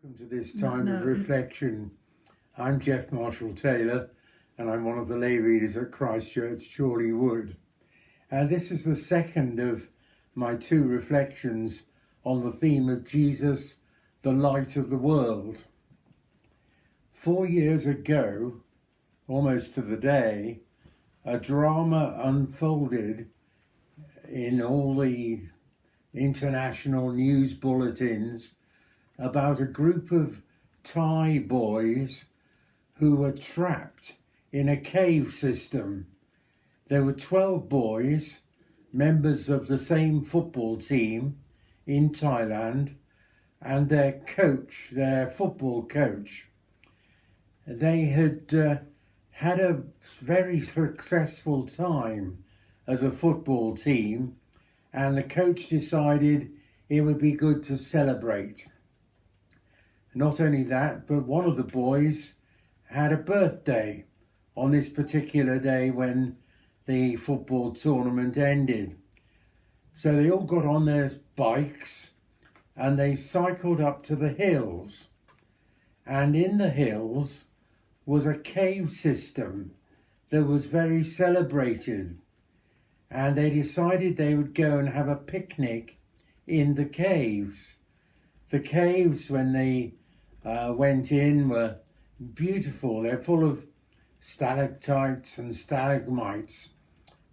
Welcome to this time of reflection. I'm Geoff Marshall-Taylor and I'm one of the lay readers at Christchurch, Chorleywood. This is the second of my two reflections on the theme of Jesus, the light of the world. 4 years ago, almost to the day, a drama unfolded in all the international news bulletins about a group of Thai boys who were trapped in a cave system. There were 12 boys, members of the same football team in Thailand, and their coach, their football coach. They had had a very successful time as a football team, and the coach decided it would be good to celebrate. Not only that, but one of the boys had a birthday on this particular day when the football tournament ended. So they all got on their bikes and they cycled up to the hills. And in the hills was a cave system that was very celebrated. And they decided they would go and have a picnic in the caves. The caves, when they went in, were beautiful. They're full of stalactites and stalagmites.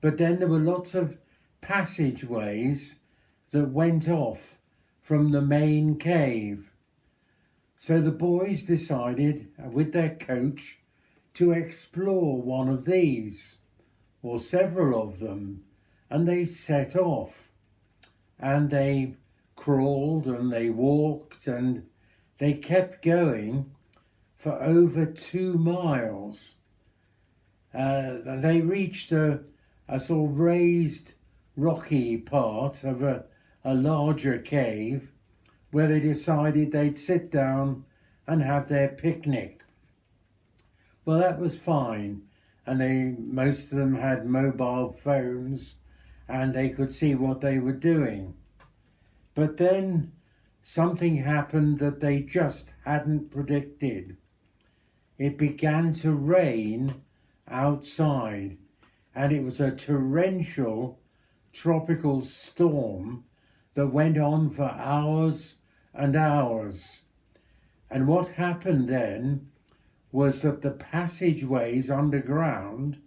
But then there were lots of passageways that went off from the main cave. So the boys decided, with their coach, to explore one of these, or several of them, and they set off. And they crawled and they walked and they kept going for over 2 miles. They reached a sort of raised, rocky part of a larger cave where they decided they'd sit down and have their picnic. Well, that was fine, and most of them had mobile phones and they could see what they were doing. But then something happened that they just hadn't predicted. It began to rain outside, and it was a torrential tropical storm that went on for hours and hours. And what happened then was that the passageways underground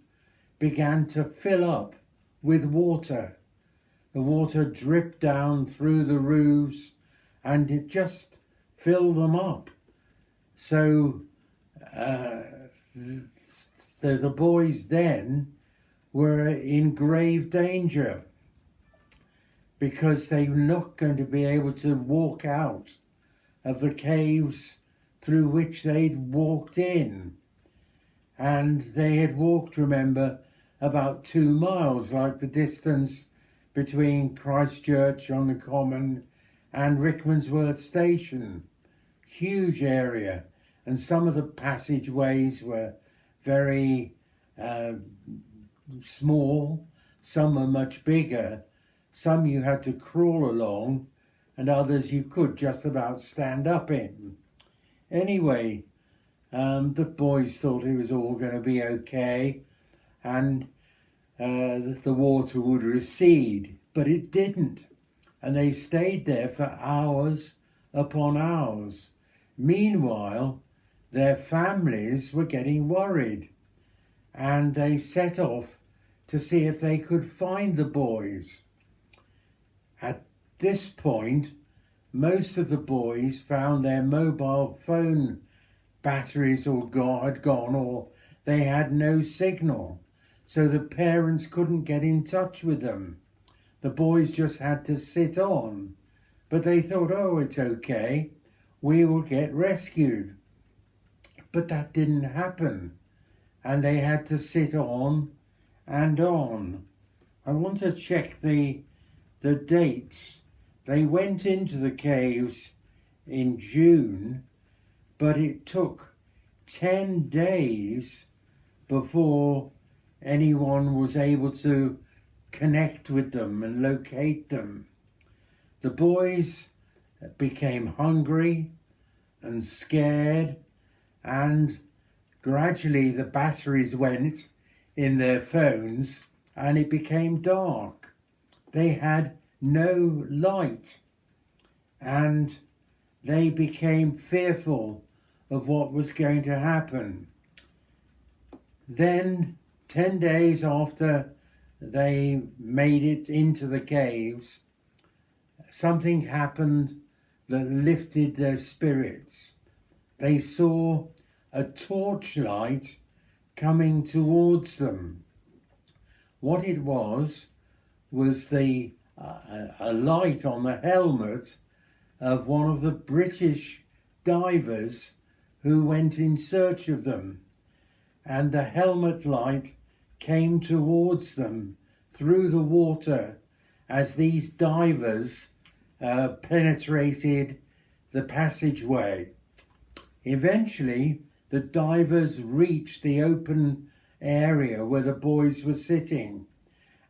began to fill up with water. The water dripped down through the roofs and it just filled them up. So the boys then were in grave danger because they were not going to be able to walk out of the caves through which they'd walked in. And they had walked, remember, about 2 miles, like the distance between Christchurch on the Common and Rickmansworth Station. Huge area, and some of the passageways were very small, some were much bigger, some you had to crawl along, and others you could just about stand up in. Anyway, the boys thought it was all going to be okay, and the water would recede, but it didn't. And they stayed there for hours upon hours. Meanwhile, their families were getting worried, and they set off to see if they could find the boys. At this point, most of the boys found their mobile phone batteries had gone, or they had no signal, so the parents couldn't get in touch with them. The boys just had to sit on, but they thought, oh, it's okay, we will get rescued. But that didn't happen, and they had to sit on and on. I want to check the dates. They went into the caves in June, but it took 10 days before anyone was able to connect with them and locate them. The boys became hungry, and scared, and gradually the batteries went in their phones and it became dark. They had no light and they became fearful of what was going to happen. Then 10 days after they made it into the caves, something happened that lifted their spirits. They saw a torchlight coming towards them. What it was the a light on the helmet of one of the British divers who went in search of them. And the helmet light came towards them through the water as these divers penetrated the passageway. Eventually, the divers reached the open area where the boys were sitting.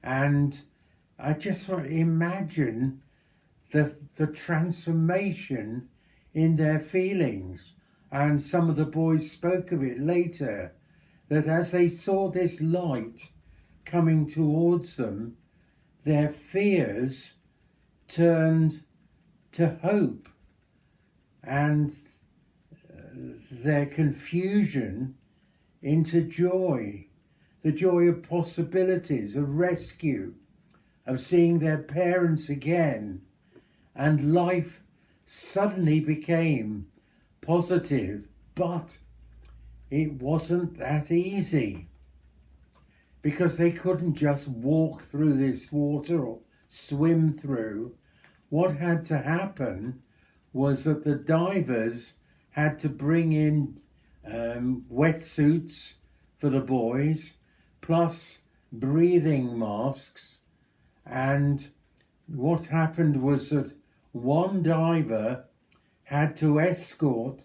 And I just want to imagine the transformation in their feelings. And some of the boys spoke of it later, that as they saw this light coming towards them, their fears turned to hope, and their confusion into joy, the joy of possibilities, of rescue, of seeing their parents again. And life suddenly became positive, but it wasn't that easy, because they couldn't just walk through this water or swim through. What had to happen was that the divers had to bring in wetsuits for the boys, plus breathing masks. And what happened was that one diver had to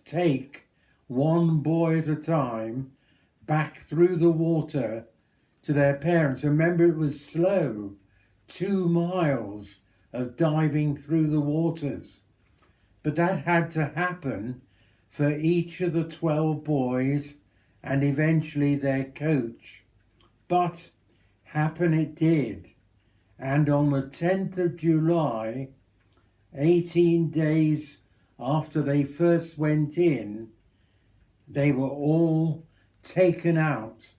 take one boy at a time back through the water to their parents. Remember, it was slow, 2 miles of diving through the waters. But that had to happen for each of the 12 boys and eventually their coach. But happen it did. And on the 10th of July, 18 days after they first went in, they were all taken out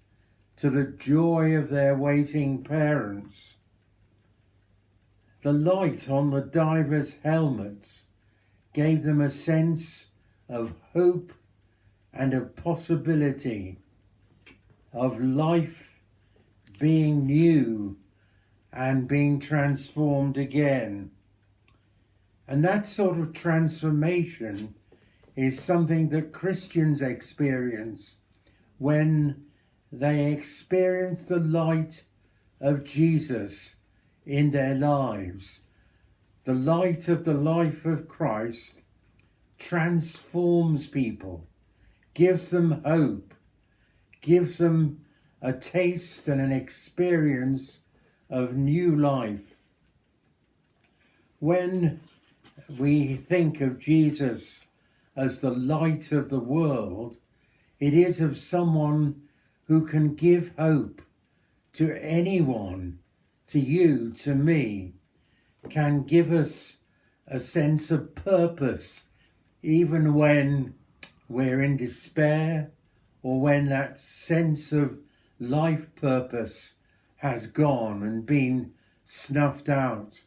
to the joy of their waiting parents. The light on the divers' helmets gave them a sense of hope and of possibility, of life being new and being transformed again. And that sort of transformation is something that Christians experience when they experience the light of Jesus in their lives. The light of the life of Christ transforms people, gives them hope, gives them a taste and an experience of new life. When we think of Jesus as the light of the world, it is of someone who can give hope to anyone, to you, to me, can give us a sense of purpose, even when we're in despair or when that sense of life purpose has gone and been snuffed out.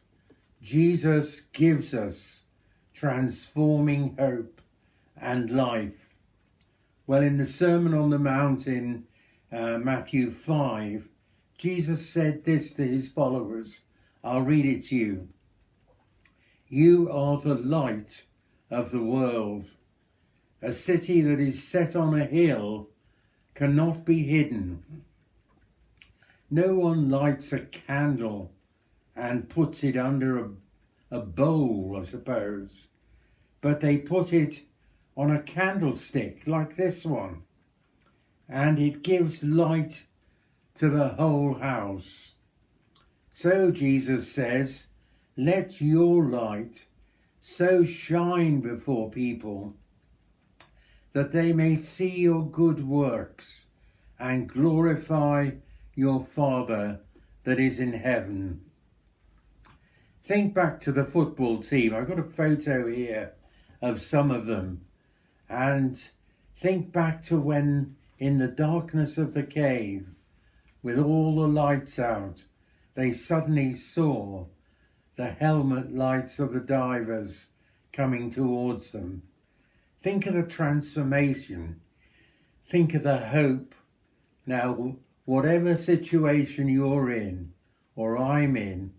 Jesus gives us transforming hope and life. Well, in the Sermon on the Mount in Matthew 5, Jesus said this to his followers. I'll read it to you. You are the light of the world. A city that is set on a hill cannot be hidden. No one lights a candle and puts it under a bowl, I suppose, but they put it on a candlestick like this one, and it gives light to the whole house. So Jesus says, let your light so shine before people that they may see your good works and glorify your Father that is in heaven. Think back to the football team. I've got a photo here of some of them. And think back to when, in the darkness of the cave, with all the lights out, they suddenly saw the helmet lights of the divers coming towards them. Think of the transformation. Think of the hope. Now, whatever situation you're in, or I'm in,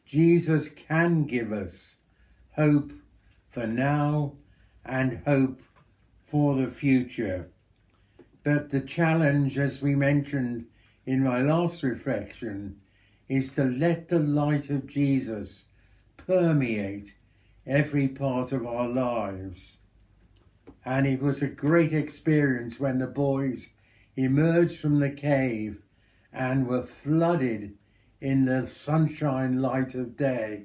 Jesus can give us hope for now and hope for the future. But the challenge, as we mentioned in my last reflection, is to let the light of Jesus permeate every part of our lives. And it was a great experience when the boys emerged from the cave and were flooded in the sunshine light of day.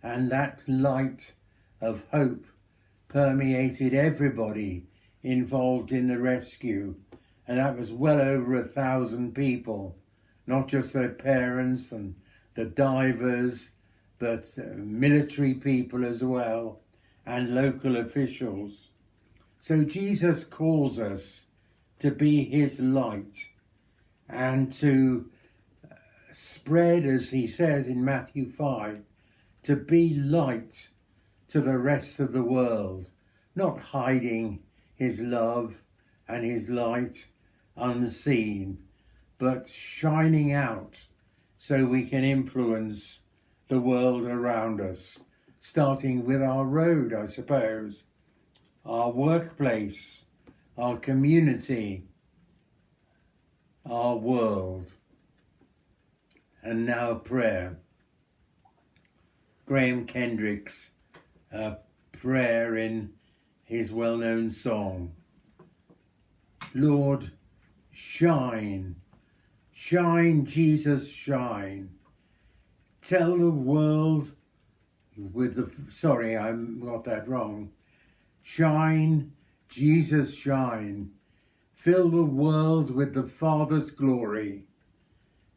And that light of hope permeated everybody involved in the rescue. And that was well over 1,000 people, not just their parents and the divers, but military people as well, and local officials. So Jesus calls us to be his light and to spread, as he says in Matthew 5, to be light to the rest of the world, not hiding his love and his light unseen, but shining out so we can influence the world around us, starting with our road, I suppose, our workplace, our community, our world. And now prayer. Graham Kendrick's prayer in his well-known song. Lord, shine, shine, Jesus, shine. Tell the world with the, sorry, I got that wrong. Shine, Jesus, shine. Fill the world with the Father's glory.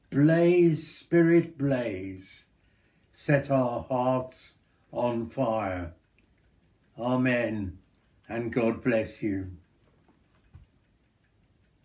Blaze, Spirit, blaze. Set our hearts on fire. Amen, and God bless you.